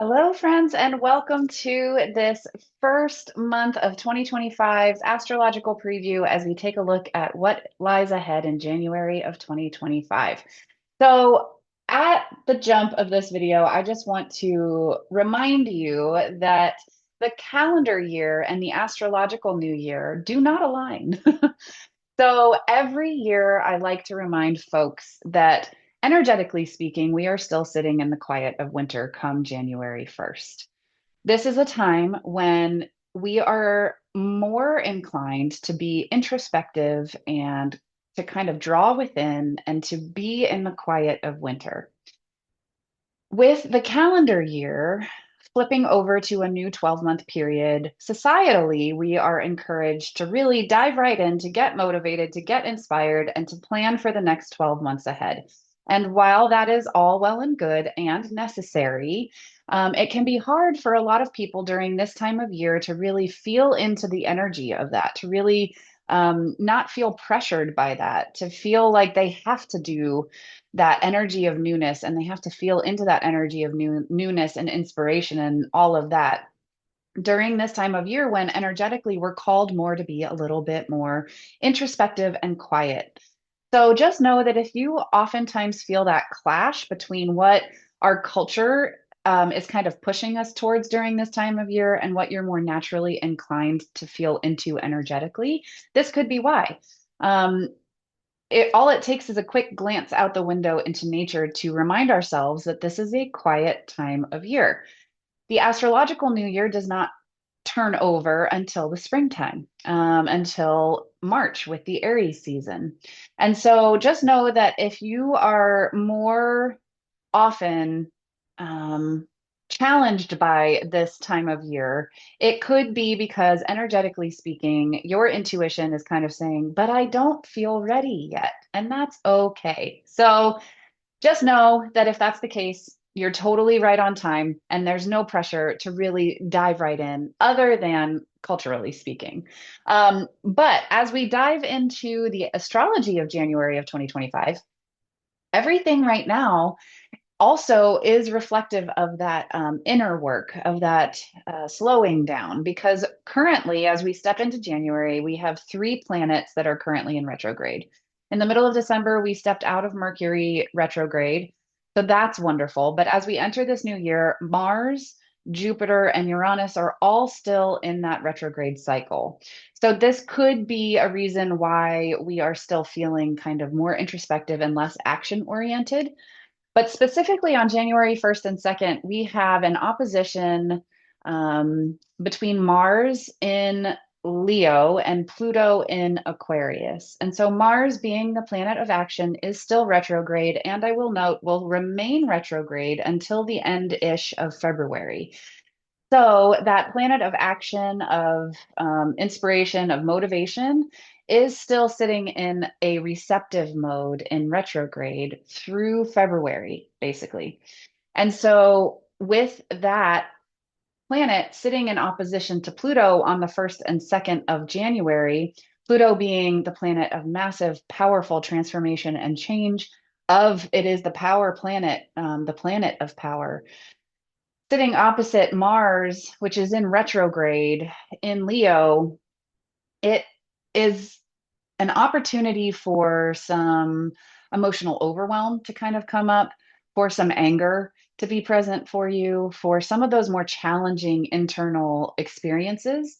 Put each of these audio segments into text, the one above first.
Hello, friends, and welcome to this first month of 2025's astrological preview as we take a look at what lies ahead in January of 2025. So, at the jump of this video, I just want to remind you that the calendar year and the astrological new year do not align. So every year, I like to remind folks that energetically speaking, we are still sitting in the quiet of winter come January 1st. This is a time when we are more inclined to be introspective and to kind of draw within and to be in the quiet of winter. With the calendar year flipping over to a new 12-month period, societally, we are encouraged to really dive right in, to get motivated, to get inspired, and to plan for the next 12 months ahead. And while that is all well and good and necessary, it can be hard for a lot of people during this time of year to really feel into the energy of that, to really not feel pressured by that, to feel like they have to do that energy of newness and they have to feel into that energy of newness and inspiration and all of that during this time of year when energetically we're called more to be a little bit more introspective and quiet. So just know that if you oftentimes feel that clash between what our culture is kind of pushing us towards during this time of year and what you're more naturally inclined to feel into energetically, this could be why. Um, all it takes is a quick glance out the window into nature to remind ourselves that this is a quiet time of year. The astrological new year does not turn over until the springtime, until March with the Aries season. And so just know that if you are more often um, challenged by this time of year, it could be because energetically speaking, your intuition is kind of saying, but I don't feel ready yet. And that's okay. So just know that if that's the case, you're totally right on time and there's no pressure to really dive right in, other than culturally speaking. But as we dive into the astrology of January of 2025, everything right now also is reflective of that inner work, of that slowing down. Because currently, as we step into January, we have three planets that are currently in retrograde. In the middle of December, we stepped out of Mercury retrograde. So that's wonderful. But as we enter this new year, Mars, Jupiter, and Uranus are all still in that retrograde cycle. So this could be a reason why we are still feeling kind of more introspective and less action oriented. But specifically on January 1st and 2nd, we have an opposition between Mars in Leo and Pluto in Aquarius. And so Mars, being the planet of action, is still retrograde, and I will note will remain retrograde until the end-ish of February. So that planet of action, of inspiration, of motivation is still sitting in a receptive mode in retrograde through February, basically. And so with that planet sitting in opposition to Pluto on the 1st and 2nd of January, Pluto being the planet of massive, powerful transformation and change, of it is the power planet, the planet of power sitting opposite Mars, which is in retrograde in Leo, it is an opportunity for some emotional overwhelm to kind of come up, for some anger to be present for you, for some of those more challenging internal experiences.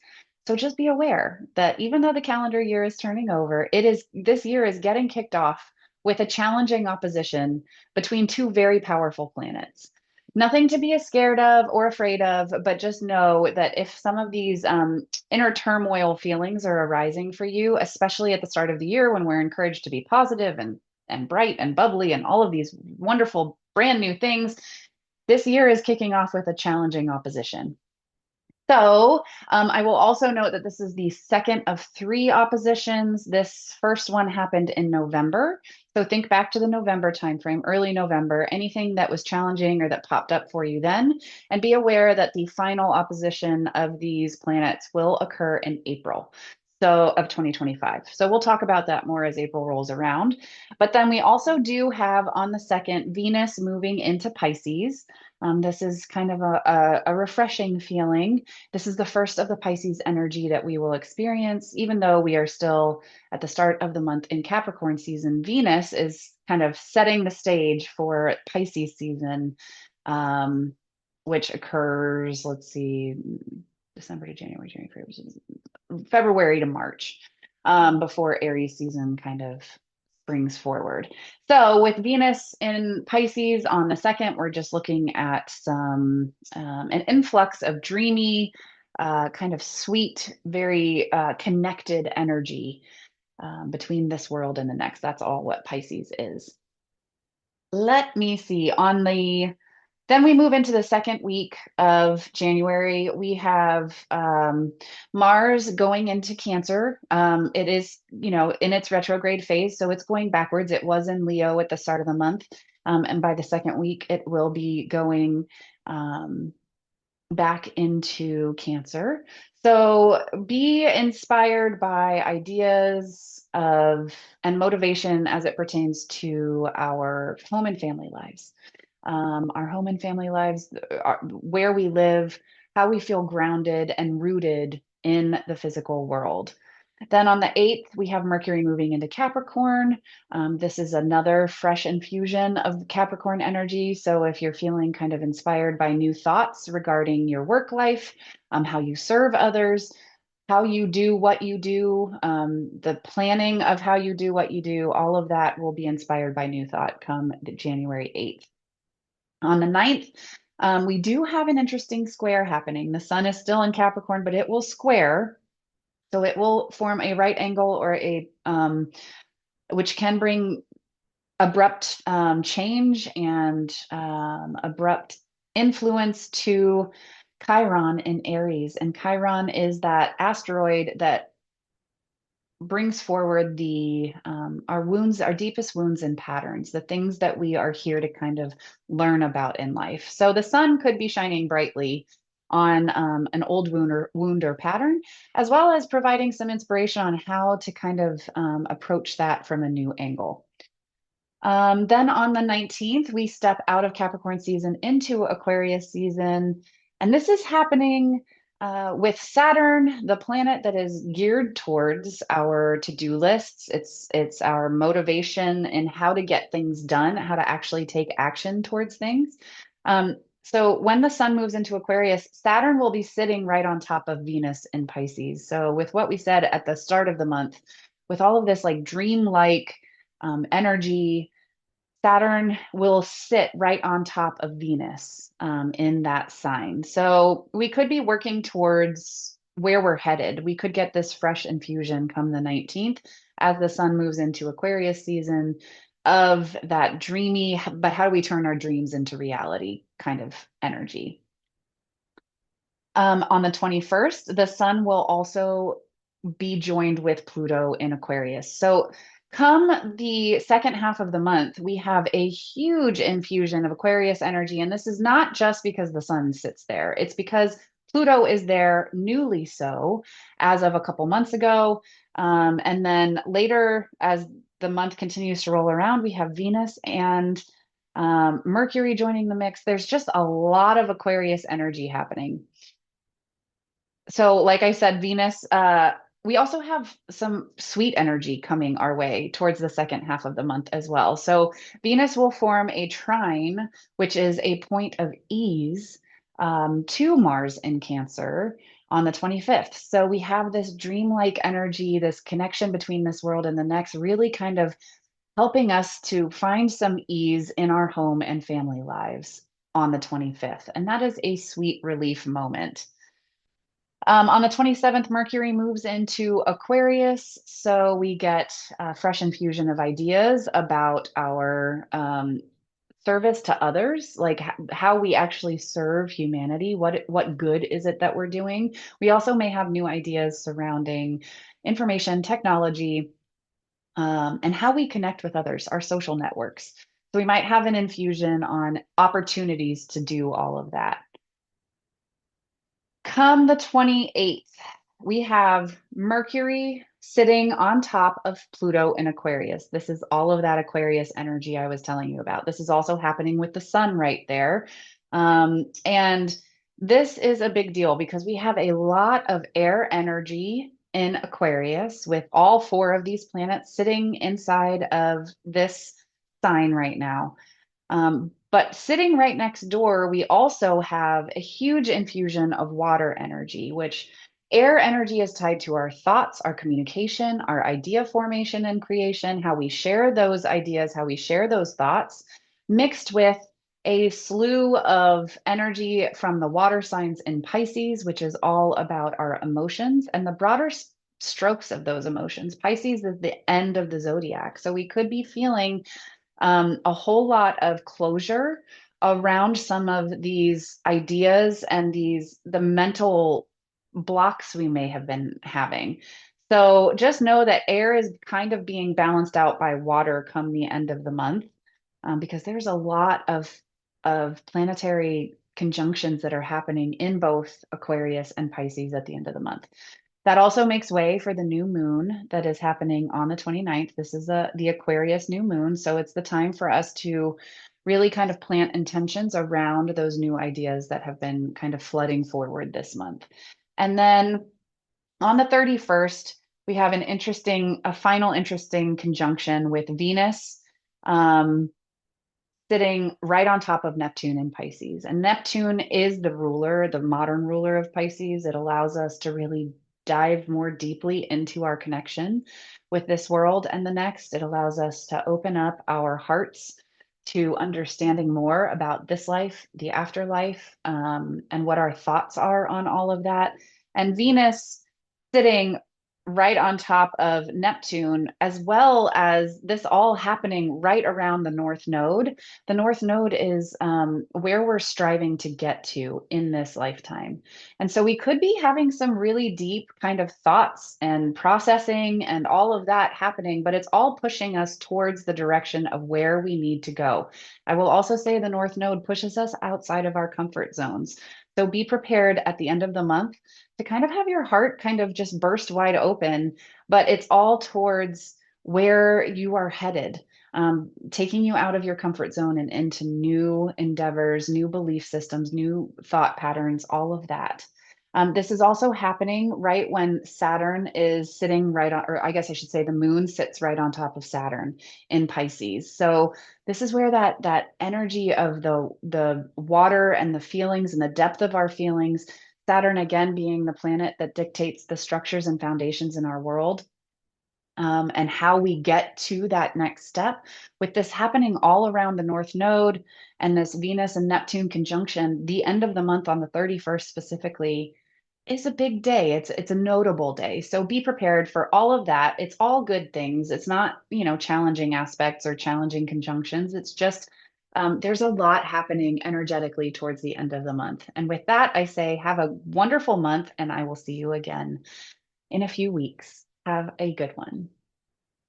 So just be aware that even though the calendar year is turning over, this year is getting kicked off with a challenging opposition between two very powerful planets. Nothing to be scared of or afraid of, but just know that if some of these inner turmoil feelings are arising for you, especially at the start of the year when we're encouraged to be positive and bright and bubbly and all of these wonderful brand new things, this year is kicking off with a challenging opposition. So I will also note that this is the second of three oppositions. This first one happened in November. So think back to the November timeframe, early November, anything that was challenging or that popped up for you then, and be aware that the final opposition of these planets will occur in April. So of 2025. So we'll talk about that more as April rolls around. But then we also do have on the second Venus moving into Pisces. This is kind of a refreshing feeling. This is the first of the Pisces energy that we will experience, even though we are still at the start of the month in Capricorn season. Venus is kind of setting the stage for Pisces season, um, which occurs, let's see, December to February to March, before Aries season kind of springs forward. So with Venus in Pisces on the second, we're just looking at an influx of dreamy, kind of sweet, very connected energy between this world and the next. That's all what Pisces is. Let me see. Then we move into the second week of January. We have Mars going into Cancer. It is, in its retrograde phase, so it's going backwards. It was in Leo at the start of the month, and by the second week, it will be going um, back into Cancer. So be inspired by ideas of and motivation as it pertains to our home and family lives. Our home and family lives, where we live, how we feel grounded and rooted in the physical world. Then on the 8th, we have Mercury moving into Capricorn. This is another fresh infusion of Capricorn energy. So if you're feeling kind of inspired by new thoughts regarding your work life, how you serve others, how you do what you do, the planning of how you do what you do, all of that will be inspired by new thought come January 8th. On the 9th, we do have an interesting square happening. The sun is still in Capricorn, but it will square. So it will form a right angle or which can bring abrupt change and abrupt influence to Chiron in Aries. And Chiron is that asteroid that brings forward our wounds, our deepest wounds and patterns, the things that we are here to kind of learn about in life. So the sun could be shining brightly on an old wound or pattern, as well as providing some inspiration on how to kind of approach that from a new angle. Then on the 19th, we step out of Capricorn season into Aquarius season. And this is happening with Saturn, the planet that is geared towards our to-do lists. It's our motivation in how to get things done, how to actually take action towards things. So when the sun moves into Aquarius, Saturn will be sitting right on top of Venus in Pisces. So with what we said at the start of the month, with all of this like dreamlike energy, Saturn will sit right on top of Venus in that sign. So we could be working towards where we're headed. We could get this fresh infusion come the 19th as the sun moves into Aquarius season of that dreamy, but how do we turn our dreams into reality kind of energy. On the 21st, the sun will also be joined with Pluto in Aquarius. So, come the second half of the month, we have a huge infusion of Aquarius energy. And this is not just because the sun sits there, it's because Pluto is there, newly so, as of a couple months ago. And then later, as the month continues to roll around, we have Venus and Mercury joining the mix. There's just a lot of Aquarius energy happening. So, like I said, Venus, we also have some sweet energy coming our way towards the second half of the month as well. So, Venus will form a trine, which is a point of ease to Mars in Cancer on the 25th. So, we have this dreamlike energy, this connection between this world and the next, really kind of helping us to find some ease in our home and family lives on the 25th. And that is a sweet relief moment. On the 27th, Mercury moves into Aquarius. So we get a fresh infusion of ideas about our service to others, like how we actually serve humanity. What good is it that we're doing? We also may have new ideas surrounding information technology and how we connect with others, our social networks. So we might have an infusion on opportunities to do all of that. Come the 28th, we have Mercury sitting on top of Pluto in Aquarius. This is all of that Aquarius energy I was telling you about. This is also happening with the sun right there. And this is a big deal because we have a lot of air energy in Aquarius with all four of these planets sitting inside of this sign right now. But sitting right next door, we also have a huge infusion of water energy, which air energy is tied to our thoughts, our communication, our idea formation and creation, how we share those ideas, how we share those thoughts, mixed with a slew of energy from the water signs in Pisces, which is all about our emotions and the broader strokes of those emotions. Pisces is the end of the zodiac. So we could be feeling a whole lot of closure around some of these ideas and the mental blocks we may have been having. So just know that air is kind of being balanced out by water come the end of the month, because there's a lot of planetary conjunctions that are happening in both Aquarius and Pisces at the end of the month. That also makes way for the new moon that is happening on the 29th. This is the Aquarius new moon. So it's the time for us to really kind of plant intentions around those new ideas that have been kind of flooding forward this month. And then on the 31st, we have a final interesting conjunction with Venus. Sitting right on top of Neptune in Pisces. And Neptune is the ruler, the modern ruler of Pisces. It allows us to really dive more deeply into our connection with this world and the next. It allows us to open up our hearts to understanding more about this life, the afterlife, and what our thoughts are on all of that. And Venus sitting right on top of Neptune, as well as this all happening right around the North Node. The North Node is where we're striving to get to in this lifetime. And so we could be having some really deep kind of thoughts and processing and all of that happening, but it's all pushing us towards the direction of where we need to go. I will also say the North Node pushes us outside of our comfort zones. So be prepared at the end of the month to kind of have your heart kind of just burst wide open, but it's all towards where you are headed, taking you out of your comfort zone and into new endeavors, new belief systems, new thought patterns, all of that. This is also happening right when Saturn is sitting right on, or I guess I should say the moon sits right on top of Saturn in Pisces. So this is where that energy of the water and the feelings and the depth of our feelings, Saturn again being the planet that dictates the structures and foundations in our world, and how we get to that next step. With this happening all around the North Node and this Venus and Neptune conjunction, the end of the month on the 31st specifically is a big day. It's a notable day. So be prepared for all of that. It's all good things. It's not, challenging aspects or challenging conjunctions. It's just there's a lot happening energetically towards the end of the month. And with that, I say have a wonderful month, and I will see you again in a few weeks. Have a good one.